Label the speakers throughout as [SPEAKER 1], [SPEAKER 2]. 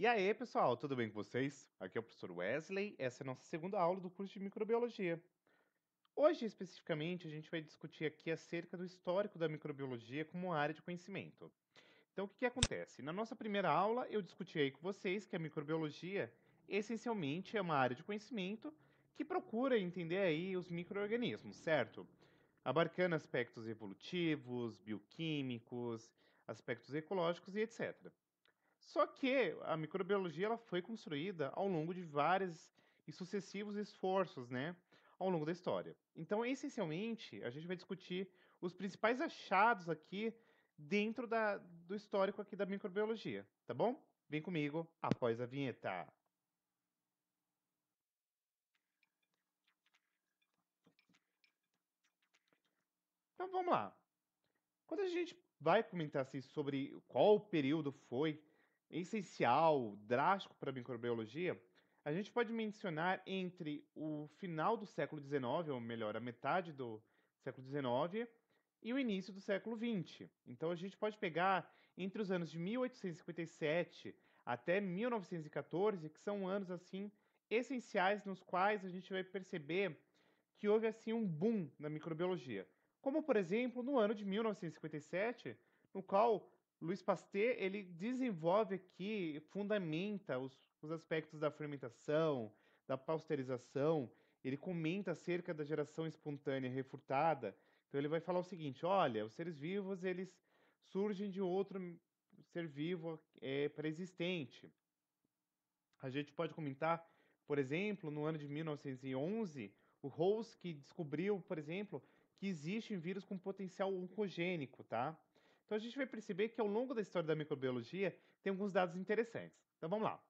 [SPEAKER 1] E aí, pessoal, tudo bem com vocês? Aqui é o professor Wesley, essa é a nossa segunda aula do curso de microbiologia. Hoje, especificamente, a gente vai discutir aqui acerca do histórico da microbiologia como área de conhecimento. Então, o que acontece? Na nossa primeira aula, eu discuti aí com vocês que a microbiologia, essencialmente, é uma área de conhecimento que procura entender aí os micro-organismos, certo? Abarcando aspectos evolutivos, bioquímicos, aspectos ecológicos e etc. Só que a microbiologia ela foi construída ao longo de vários e sucessivos esforços, né, ao longo da história. Então, essencialmente, a gente vai discutir os principais achados aqui dentro do histórico aqui da microbiologia, tá bom? Vem comigo após a vinheta. Então, vamos lá. Quando a gente vai comentar assim, sobre qual período foi essencial, drástico para a microbiologia, a gente pode mencionar entre o final do século XIX, ou melhor, a metade do século XIX, e o início do século XX. Então a gente pode pegar entre os anos de 1857 até 1914, que são anos assim essenciais nos quais a gente vai perceber que houve assim um boom na microbiologia. Como, por exemplo, no ano de 1957, no qual Louis Pasteur ele desenvolve aqui, fundamenta os aspectos da fermentação, da pasteurização, ele comenta acerca da geração espontânea refutada. Então ele vai falar o seguinte: olha, os seres vivos eles surgem de outro ser vivo pré-existente. A gente pode comentar, por exemplo, no ano de 1911, o Rose que descobriu, por exemplo, que existe um vírus com potencial oncogênico, tá? Então a gente vai perceber que ao longo da história da microbiologia tem alguns dados interessantes. Então vamos lá.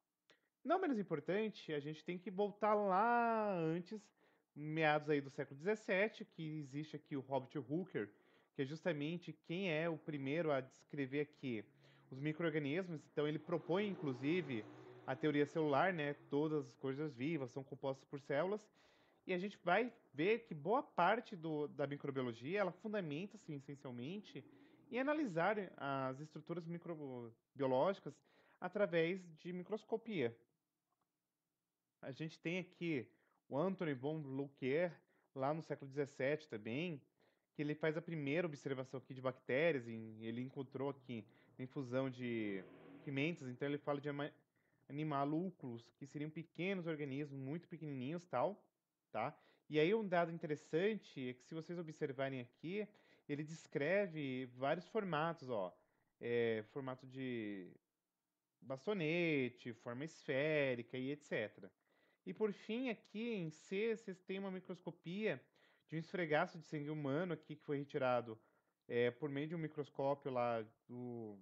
[SPEAKER 1] Não menos importante, a gente tem que voltar lá antes, meados aí do século XVII, que existe aqui o Robert Hooker, que é justamente quem é o primeiro a descrever aqui os micro-organismos. Então ele propõe, inclusive, a teoria celular, né? Todas as coisas vivas são compostas por células. E a gente vai ver que boa parte da microbiologia, ela fundamenta-se essencialmente em analisar as estruturas microbiológicas através de microscopia. A gente tem aqui o Anthony von Luquier, lá no século XVII também, que ele faz a primeira observação aqui de bactérias, ele encontrou aqui a infusão de pimentas, então ele fala de animalúculos, que seriam pequenos organismos, muito pequenininhos, tal, tá? E aí um dado interessante é que se vocês observarem aqui, ele descreve vários formatos, ó, formato de bastonete, forma esférica e etc. E por fim, aqui em C, vocês têm uma microscopia de um esfregaço de sangue humano aqui que foi retirado por meio de um microscópio lá do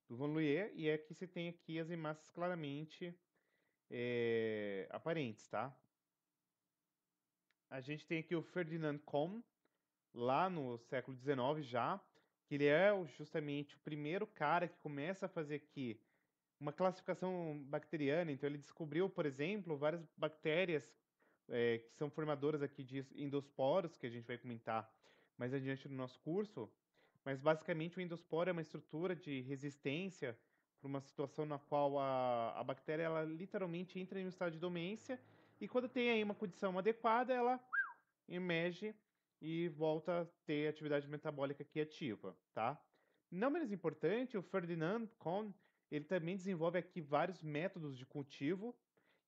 [SPEAKER 1] Von Leeuwen, e aqui você tem aqui as hemácias claramente aparentes, tá? A gente tem aqui o Ferdinand Kohn, lá no século XIX já, que ele é justamente o primeiro cara que começa a fazer aqui uma classificação bacteriana. Então ele descobriu, por exemplo, várias bactérias que são formadoras aqui de endosporos, que a gente vai comentar mais adiante no nosso curso. Mas basicamente o endosporo é uma estrutura de resistência para uma situação na qual a bactéria ela literalmente entra em um estado de dormência e quando tem aí uma condição adequada, ela emerge e volta a ter atividade metabólica aqui ativa, tá? Não menos importante, o Ferdinand Kohn, ele também desenvolve aqui vários métodos de cultivo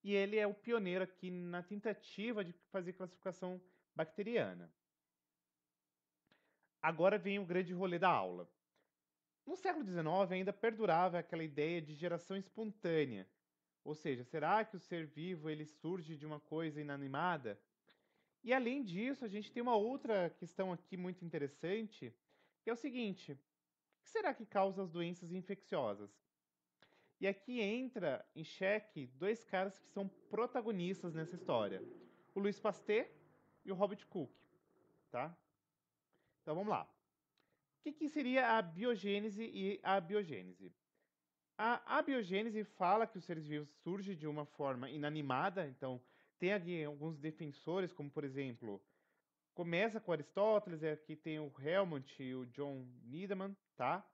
[SPEAKER 1] e ele é o pioneiro aqui na tentativa de fazer classificação bacteriana. Agora vem o grande rolê da aula. No século XIX ainda perdurava aquela ideia de geração espontânea, ou seja, será que o ser vivo ele surge de uma coisa inanimada? E além disso, a gente tem uma outra questão aqui muito interessante, que é o seguinte: o que será que causa as doenças infecciosas? E aqui entra em xeque dois caras que são protagonistas nessa história: o Louis Pasteur e o Robert Koch, tá? Então vamos lá. O que seria a biogênese e a abiogênese? A abiogênese fala que os seres vivos surgem de uma forma inanimada, então tem aqui alguns defensores, como por exemplo, começa com Aristóteles, aqui tem o Helmont e o John Needham, tá?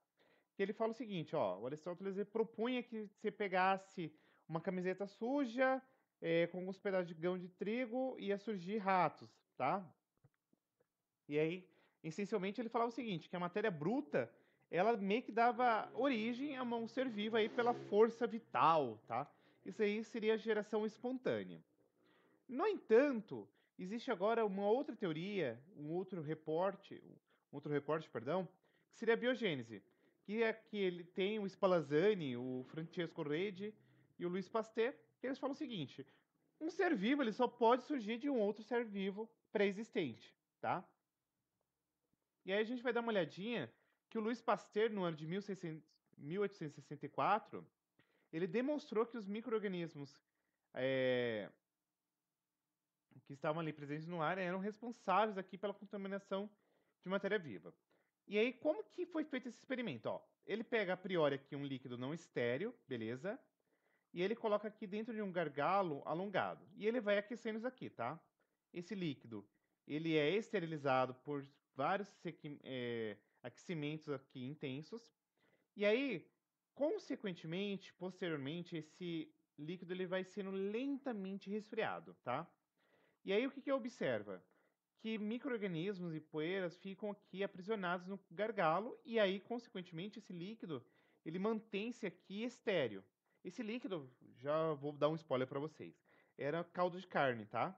[SPEAKER 1] que ele fala o seguinte, ó, o Aristóteles ele propunha que você pegasse uma camiseta suja, com alguns pedaços de grão de trigo, ia surgir ratos, tá? E aí, essencialmente, ele falava o seguinte, que a matéria bruta, ela meio que dava origem a um ser vivo aí pela força vital, tá? Isso aí seria a geração espontânea. No entanto, existe agora uma outra teoria, um outro reporte, perdão, que seria a biogênese, que é que ele tem o Spallanzani, o Francesco Redi e o Luiz Pasteur, que eles falam o seguinte: um ser vivo ele só pode surgir de um outro ser vivo pré-existente, tá? E aí a gente vai dar uma olhadinha que o Luiz Pasteur, no ano de 1864, ele demonstrou que os micro-organismos é, que estavam ali presentes no ar eram responsáveis aqui pela contaminação de matéria viva. E aí, como que foi feito esse experimento? Ó, ele pega a priori aqui um líquido não estéreo, beleza? E ele coloca aqui dentro de um gargalo alongado. E ele vai aquecendo isso aqui, tá? Esse líquido, ele é esterilizado por vários aquecimentos aqui intensos. E aí, consequentemente, posteriormente, esse líquido ele vai sendo lentamente resfriado, tá? E aí o que que observa? Que micro-organismos e poeiras ficam aqui aprisionados no gargalo e aí, consequentemente, esse líquido ele mantém-se aqui estéreo. Esse líquido, já vou dar um spoiler para vocês, era caldo de carne, tá?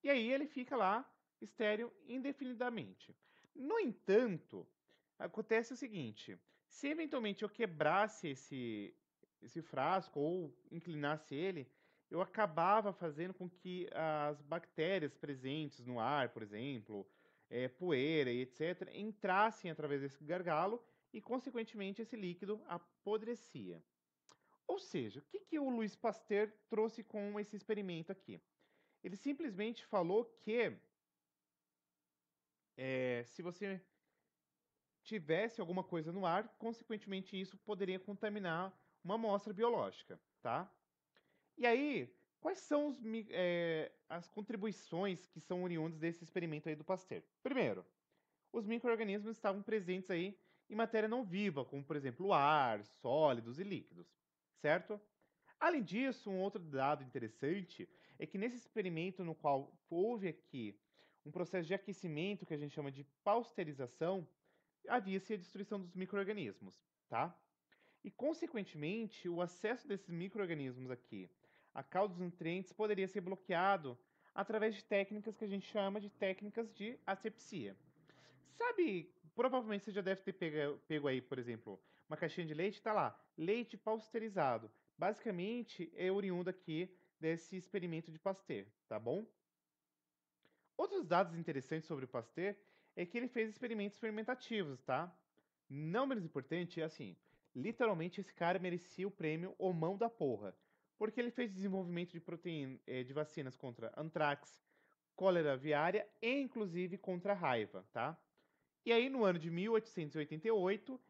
[SPEAKER 1] E aí ele fica lá estéreo indefinidamente. No entanto, acontece o seguinte: se eventualmente eu quebrasse esse frasco ou inclinasse ele, eu acabava fazendo com que as bactérias presentes no ar, por exemplo, poeira e etc., entrassem através desse gargalo e, consequentemente, esse líquido apodrecia. Ou seja, o que, que o Louis Pasteur trouxe com esse experimento aqui? Ele simplesmente falou que se você tivesse alguma coisa no ar, consequentemente isso poderia contaminar uma amostra biológica, tá? E aí, quais são as contribuições que são oriundas desse experimento aí do Pasteur? Primeiro, os micro-organismos estavam presentes aí em matéria não viva, como por exemplo o ar, sólidos e líquidos, certo? Além disso, um outro dado interessante é que nesse experimento no qual houve aqui um processo de aquecimento que a gente chama de pasteurização, havia-se a destruição dos micro-organismos, tá? E, consequentemente, o acesso desses micro-organismos aqui a caldos nutrientes poderia ser bloqueado através de técnicas que a gente chama de técnicas de asepsia. Sabe, provavelmente você já deve ter pego aí, por exemplo, uma caixinha de leite, tá lá, leite pasteurizado. Basicamente, é oriundo aqui desse experimento de Pasteur, tá bom? Outros dados interessantes sobre o Pasteur é que ele fez experimentos fermentativos, tá? Não menos importante é assim, literalmente esse cara merecia o prêmio O Mão da Porra, porque ele fez desenvolvimento de de vacinas contra antrax, cólera aviária e inclusive contra a raiva, tá? E aí, no ano de 1888,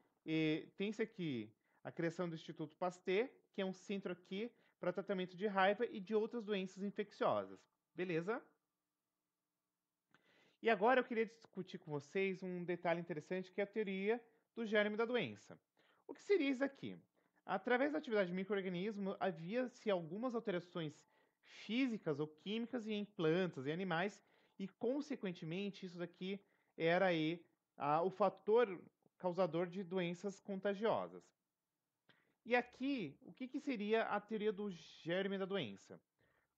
[SPEAKER 1] tem-se aqui a criação do Instituto Pasteur, que é um centro aqui para tratamento de raiva e de outras doenças infecciosas. Beleza? E agora eu queria discutir com vocês um detalhe interessante que é a teoria do germe da doença. O que seria isso aqui? Através da atividade de micro-organismo, havia-se algumas alterações físicas ou químicas em plantas e animais, e, consequentemente, isso daqui era aí o fator causador de doenças contagiosas. E aqui, o que, que seria a teoria do germe da doença?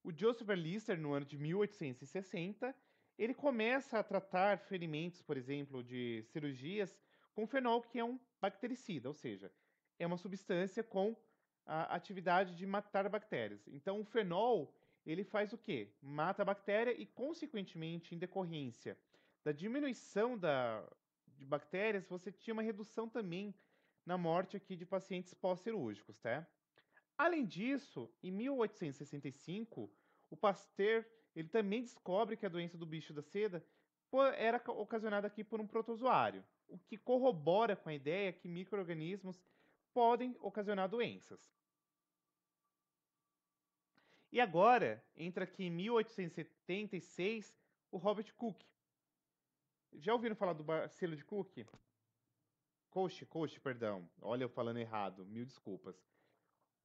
[SPEAKER 1] O Joseph Lister, no ano de 1860, ele começa a tratar ferimentos, por exemplo, de cirurgias, com fenol, que é um bactericida, ou seja, é uma substância com a atividade de matar bactérias. Então, o fenol, ele faz o quê? Mata a bactéria e, consequentemente, em decorrência da diminuição de bactérias, você tinha uma redução também na morte aqui de pacientes pós-cirúrgicos, tá? Além disso, em 1865, o Pasteur ele também descobre que a doença do bicho da seda era ocasionada aqui por um protozoário, o que corrobora com a ideia que micro-organismos podem ocasionar doenças. E agora, entra aqui em 1876 o Robert Koch. Já ouviram falar do bacilo de Koch? Koch, perdão. Olha eu falando errado, mil desculpas.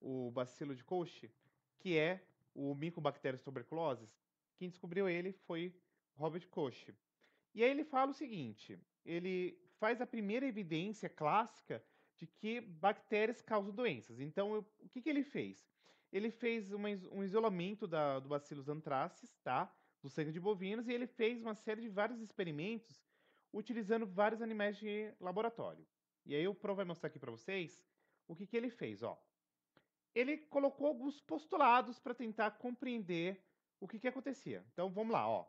[SPEAKER 1] O bacilo de Koch, que é o Mycobacterium tuberculosis, quem descobriu ele foi Robert Koch. E aí ele fala o seguinte, ele faz a primeira evidência clássica de que bactérias causam doenças. Então, o que que ele fez? Ele fez um isolamento do Bacillus anthracis, tá? Do sangue de bovinos, e ele fez uma série de vários experimentos utilizando vários animais de laboratório. E aí o Pro vai mostrar aqui para vocês o que que ele fez, ó. Ele colocou alguns postulados para tentar compreender o que que acontecia. Então, vamos lá, ó.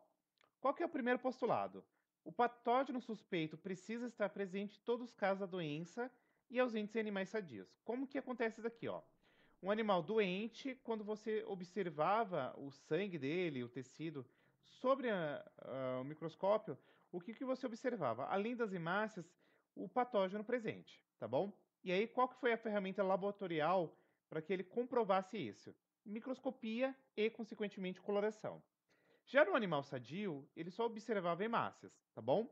[SPEAKER 1] Qual que é o primeiro postulado? O patógeno suspeito precisa estar presente em todos os casos da doença e ausentes em animais sadios. Como que acontece isso aqui, ó? Um animal doente, quando você observava o sangue dele, o tecido, sobre o microscópio, o que que você observava? Além das hemácias, o patógeno presente, tá bom? E aí, qual que foi a ferramenta laboratorial para que ele comprovasse isso? Microscopia e, consequentemente, coloração. Já no animal sadio, ele só observava hemácias, tá bom?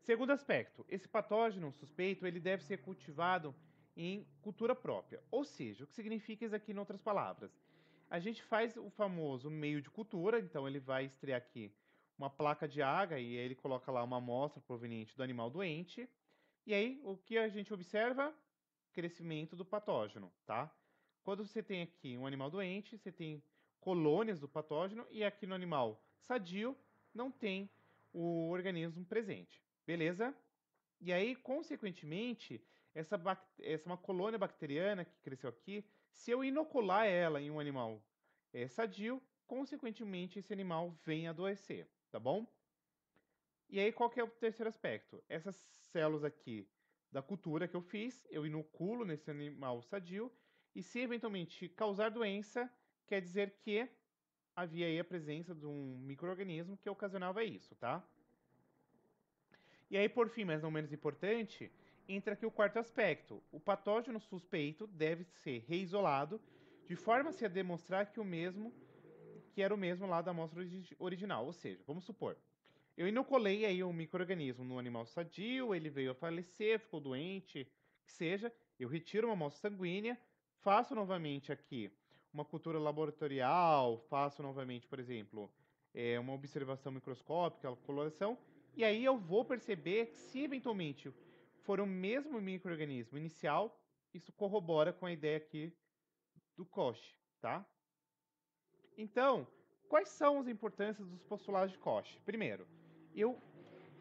[SPEAKER 1] Segundo aspecto, esse patógeno suspeito ele deve ser cultivado em cultura própria. Ou seja, o que significa isso aqui em outras palavras? A gente faz o famoso meio de cultura, então ele vai estrear aqui uma placa de agar e aí ele coloca lá uma amostra proveniente do animal doente. E aí, o que a gente observa? Crescimento do patógeno, tá? Quando você tem aqui um animal doente, você tem colônias do patógeno e aqui no animal sadio não tem o organismo presente. Beleza? E aí, consequentemente, essa é uma colônia bacteriana que cresceu aqui, se eu inocular ela em um animal sadio, consequentemente esse animal vem adoecer, tá bom? E aí, qual que é o terceiro aspecto? Essas células aqui da cultura que eu fiz, eu inoculo nesse animal sadio, e se eventualmente causar doença, quer dizer que havia aí a presença de um micro-organismo que ocasionava isso, tá? E aí, por fim, mas não menos importante, entra aqui o quarto aspecto. O patógeno suspeito deve ser reisolado de forma a demonstrar que era o mesmo lá da amostra original. Ou seja, vamos supor, eu inoculei aí um micro-organismo no animal sadio, ele veio a falecer, ficou doente, que seja, eu retiro uma amostra sanguínea, faço novamente aqui uma cultura laboratorial, faço novamente, por exemplo, uma observação microscópica, coloração, e aí eu vou perceber que se eventualmente for o mesmo micro-organismo inicial, isso corrobora com a ideia aqui do Koch, tá? Então, quais são as importâncias dos postulados de Koch? Primeiro, eu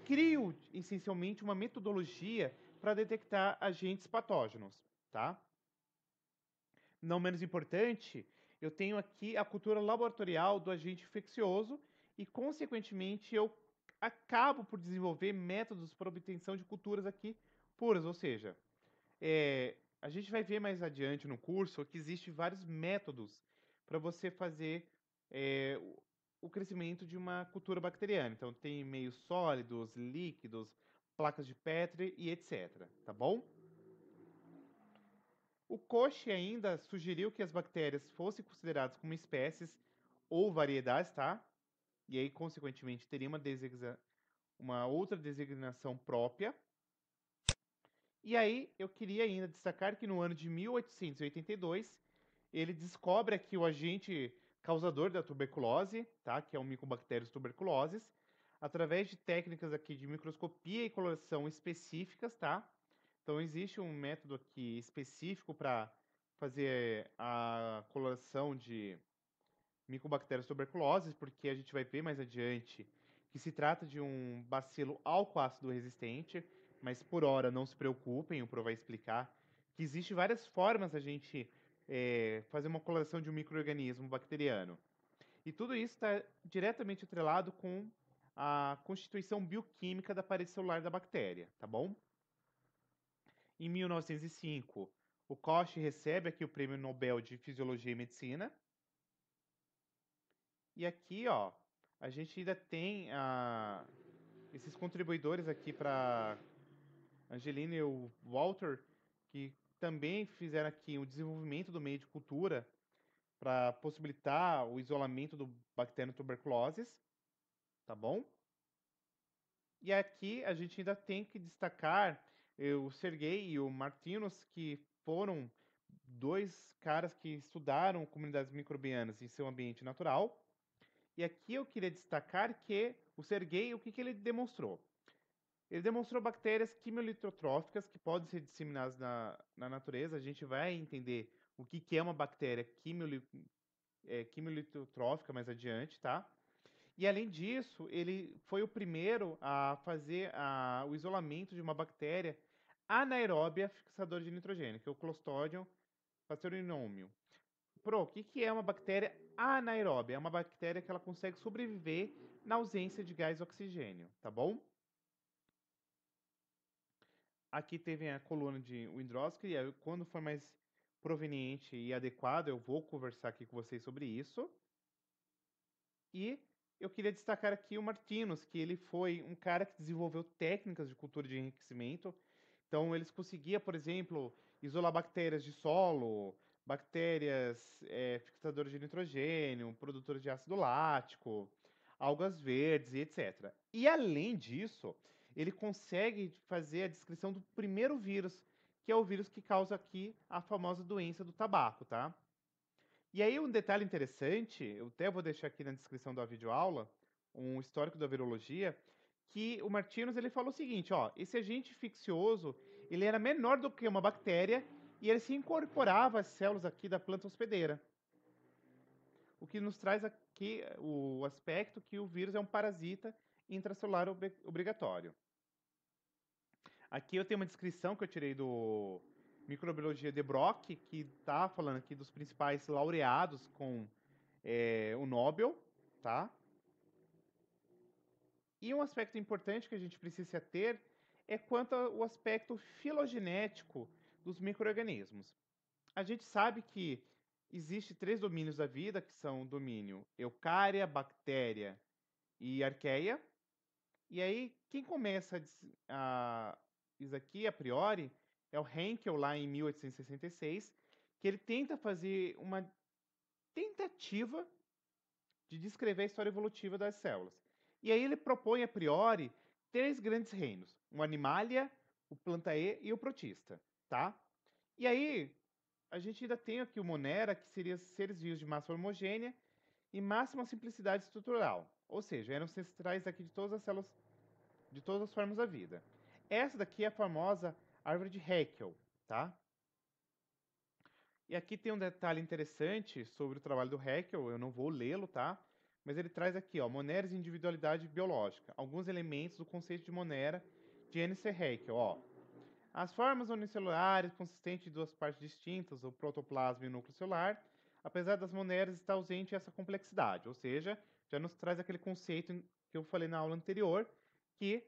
[SPEAKER 1] crio essencialmente uma metodologia para detectar agentes patógenos, tá? Não menos importante, eu tenho aqui a cultura laboratorial do agente infeccioso e, consequentemente, eu acabo por desenvolver métodos para obtenção de culturas aqui puras, ou seja, a gente vai ver mais adiante no curso que existem vários métodos para você fazer o crescimento de uma cultura bacteriana. Então, tem meios sólidos, líquidos, placas de Petri e etc. Tá bom? O Koch ainda sugeriu que as bactérias fossem consideradas como espécies ou variedades, tá? E aí, consequentemente, teria uma outra designação própria. E aí, eu queria ainda destacar que no ano de 1882, ele descobre aqui o agente causador da tuberculose, tá? Que é o Mycobacterium tuberculosis, através de técnicas aqui de microscopia e coloração específicas, tá? Então, existe um método aqui específico para fazer a coloração de Mycobacterium tuberculosis, porque a gente vai ver mais adiante que se trata de um bacilo álcool-ácido resistente, mas por hora não se preocupem, o Pro vai explicar que existe várias formas da gente fazer uma coloração de um micro-organismo bacteriano. E tudo isso está diretamente atrelado com a constituição bioquímica da parede celular da bactéria, tá bom? Em 1905, o Koch recebe aqui o Prêmio Nobel de Fisiologia e Medicina. E aqui, ó, a gente ainda tem esses contribuidores aqui para Angelina e o Walter, que também fizeram aqui o desenvolvimento do meio de cultura para possibilitar o isolamento do bactério tuberculose, tá bom? E aqui a gente ainda tem que destacar o Sergei e o Martinos, que foram dois caras que estudaram comunidades microbianas em seu ambiente natural. E aqui eu queria destacar que o Sergei, o que, que ele demonstrou? Ele demonstrou bactérias quimiolitotróficas que podem ser disseminadas na natureza. A gente vai entender o que, que é uma bactéria quimiolitotrófica mais adiante, tá? E além disso, ele foi o primeiro a fazer o isolamento de uma bactéria anaeróbia fixadora de nitrogênio, que é o Clostridium pastorinomium. Pro, o que, que é uma bactéria anaeróbia? É uma bactéria que ela consegue sobreviver na ausência de gás oxigênio, tá bom? Aqui teve a coluna de Windrowski, e aí, quando for mais proveniente e adequado, eu vou conversar aqui com vocês sobre isso. E eu queria destacar aqui o Martinus, que ele foi um cara que desenvolveu técnicas de cultura de enriquecimento. Então, eles conseguiam, por exemplo, isolar bactérias de solo, bactérias fixadoras de nitrogênio, produtoras de ácido lático, algas verdes e etc. E além disso, ele consegue fazer a descrição do primeiro vírus, que é o vírus que causa aqui a famosa doença do tabaco, tá? E aí um detalhe interessante, eu até vou deixar aqui na descrição da videoaula, um histórico da virologia, que o Martinus ele falou o seguinte, ó, esse agente infeccioso, ele era menor do que uma bactéria e ele se incorporava às células aqui da planta hospedeira. O que nos traz aqui o aspecto que o vírus é um parasita intracelular obrigatório. Aqui eu tenho uma descrição que eu tirei do Microbiologia de Brock, que está falando aqui dos principais laureados com o Nobel, tá? E um aspecto importante que a gente precisa ter é quanto ao aspecto filogenético dos micro-organismos. A gente sabe que existe três domínios da vida, que são o domínio eucária, bactéria e arqueia. E aí, quem começa isso aqui, a priori, é o Henkel, lá em 1866, que ele tenta fazer uma tentativa de descrever a história evolutiva das células. E aí ele propõe, a priori, três grandes reinos: o Animalia, o Plantae e o Protista, tá? E aí, a gente ainda tem aqui o Monera, que seria seres vivos de massa homogênea e máxima simplicidade estrutural, ou seja, eram ancestrais aqui de todas as células, de todas as formas da vida. Essa daqui é a famosa árvore de Haeckel, tá? E aqui tem um detalhe interessante sobre o trabalho do Haeckel, eu não vou lê-lo, tá? Mas ele traz aqui, ó, Moneras e individualidade biológica, alguns elementos do conceito de Monera de N.C. Haeckel, ó. As formas unicelulares consistentes de duas partes distintas, o protoplasma e o núcleo celular, apesar das moneras, está ausente essa complexidade, ou seja, já nos traz aquele conceito que eu falei na aula anterior, que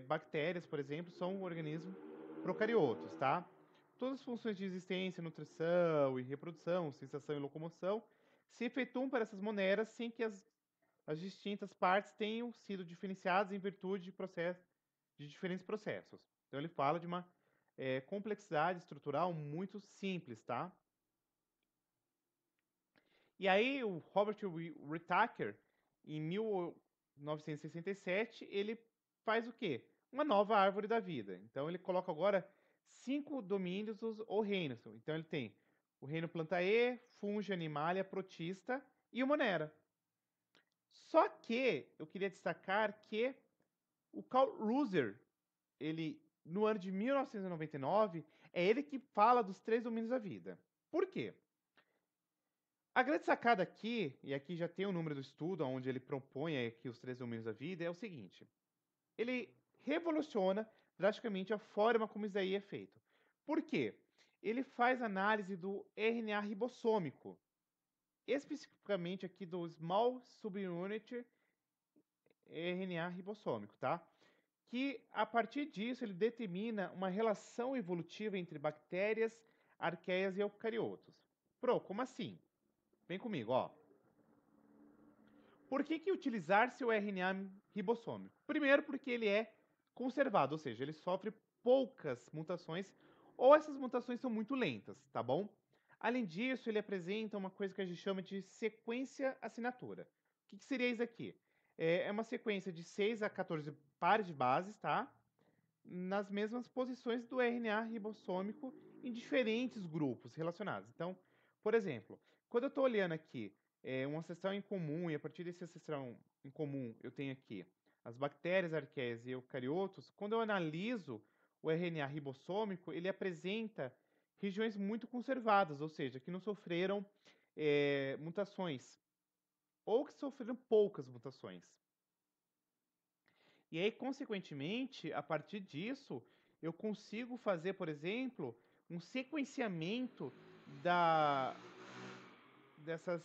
[SPEAKER 1] bactérias, por exemplo, são organismos procariotos, tá? Todas as funções de existência, nutrição e reprodução, sensação e locomoção, se efetuam para essas moneras sem que as distintas partes tenham sido diferenciadas em virtude de diferentes processos. Então ele fala de uma complexidade estrutural muito simples, tá? E aí o Robert Whittaker, em 1967, ele faz o quê? Uma nova árvore da vida. Então ele coloca agora 5 domínios ou reinos. Então ele tem o reino Plantae, Fungi, Animalia, Protista e o Monera. Só que eu queria destacar que o Carl Reuser, ele no ano de 1999, é ele que fala dos três domínios da vida. Por quê? A grande sacada aqui, e aqui já tem o número do estudo, onde ele propõe aqui os três domínios da vida, é o seguinte: ele revoluciona drasticamente a forma como isso aí é feito. Por quê? Ele faz análise do RNA ribossômico, especificamente aqui do Small Subunit RNA ribossômico, tá? Que a partir disso ele determina uma relação evolutiva entre bactérias, arqueias e eucariotos. Pro, como assim? Vem comigo, ó. Por que, que utilizar seu RNA ribossômico? Primeiro, porque ele é conservado, ou seja, ele sofre poucas mutações ou essas mutações são muito lentas, tá bom? Além disso, ele apresenta uma coisa que a gente chama de sequência assinatura. O que, que seria isso aqui? é uma sequência de 6 a 14 pares de bases, tá? Nas mesmas posições do RNA ribossômico em diferentes grupos relacionados. Então, por exemplo, quando eu estou olhando aqui um ancestral em comum, e a partir desse ancestral em comum eu tenho aqui as bactérias, arqueias e eucariotos, quando eu analiso o RNA ribossômico, ele apresenta regiões muito conservadas, ou seja, que não sofreram mutações, ou que sofreram poucas mutações. E aí, consequentemente, a partir disso, eu consigo fazer, por exemplo, um sequenciamento da, dessas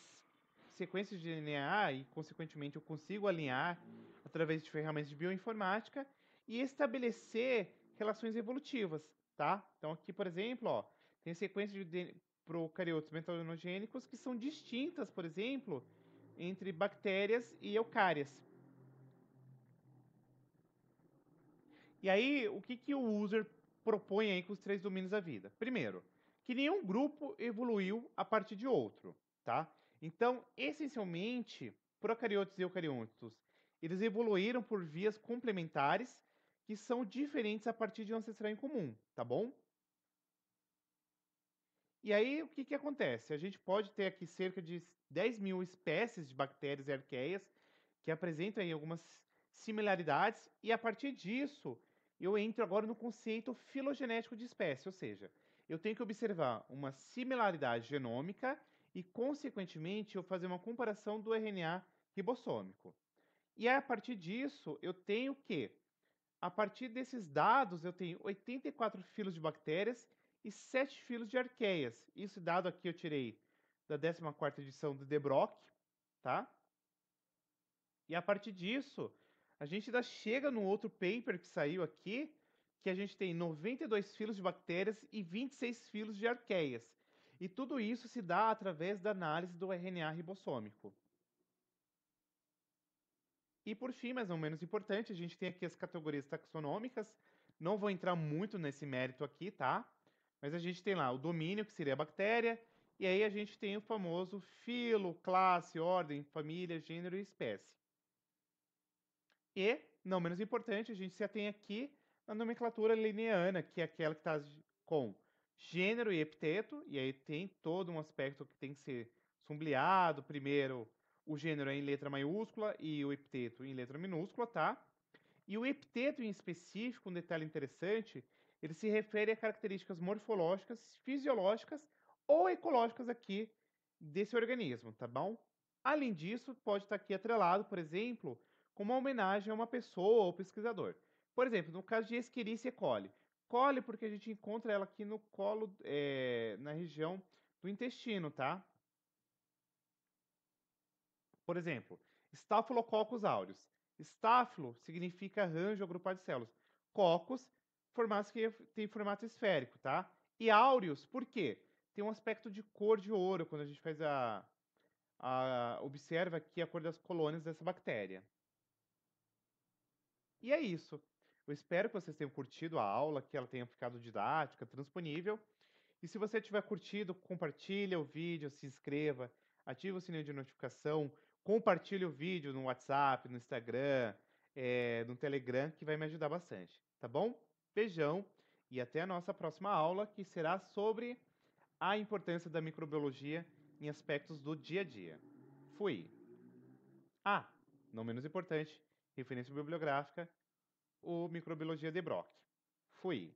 [SPEAKER 1] sequências de DNA e, consequentemente, eu consigo alinhar através de ferramentas de bioinformática e estabelecer relações evolutivas, tá? Então, aqui, por exemplo, ó, tem sequências de procariotos metalogênicos que são distintas, por exemplo, entre bactérias e eucárias. E aí, o que o user propõe aí com os três domínios da vida? Primeiro, que nenhum grupo evoluiu a partir de outro, tá? Então, essencialmente, procariotos e eucariotos, eles evoluíram por vias complementares que são diferentes a partir de um ancestral em comum, tá bom? E aí, o que acontece? A gente pode ter aqui cerca de 10 mil espécies de bactérias e arqueias que apresentam aí algumas similaridades, e a partir disso, eu entro agora no conceito filogenético de espécie, ou seja, eu tenho que observar uma similaridade genômica e, consequentemente, eu fazer uma comparação do RNA ribossômico. E a partir disso, eu tenho que a partir desses dados, eu tenho 84 filos de bactérias e 7 filos de arqueias. Isso dado aqui eu tirei da 14ª edição do The Brock, tá? E a partir disso, a gente ainda chega no outro paper que saiu aqui, que a gente tem 92 filos de bactérias e 26 filos de arqueias. E tudo isso se dá através da análise do RNA ribossômico. E por fim, mas não menos importante, a gente tem aqui as categorias taxonômicas. Não vou entrar muito nesse mérito aqui, tá? Mas a gente tem lá o domínio, que seria a bactéria, e aí a gente tem o famoso filo, classe, ordem, família, gênero e espécie. E, não menos importante, a gente já tem aqui a nomenclatura linneana, que é aquela que está com gênero e epiteto, e aí tem todo um aspecto que tem que ser sombreado. Primeiro, o gênero é em letra maiúscula e o epiteto em letra minúscula, tá? E o epiteto em específico, um detalhe interessante, ele se refere a características morfológicas, fisiológicas ou ecológicas aqui desse organismo, tá bom? Além disso, pode estar aqui atrelado, por exemplo, como uma homenagem a uma pessoa ou pesquisador. Por exemplo, no caso de Escherichia coli. Coli porque a gente encontra ela aqui no colo, na região do intestino, tá? Por exemplo, Staphylococcus aureus. Staphylo significa ranho ou grupar de células. Coccus, formato que tem formato esférico, tá? E aureus, por quê? Tem um aspecto de cor de ouro quando a gente faz observa aqui a cor das colônias dessa bactéria. E é isso. Eu espero que vocês tenham curtido a aula, que ela tenha ficado didática, transponível. E se você tiver curtido, compartilha o vídeo, se inscreva, ative o sininho de notificação, compartilhe o vídeo no WhatsApp, no Instagram, no Telegram, que vai me ajudar bastante, tá bom? Beijão e até a nossa próxima aula, que será sobre a importância da microbiologia em aspectos do dia a dia. Fui. Ah, não menos importante, referência bibliográfica, o Microbiologia de Brock. Fui.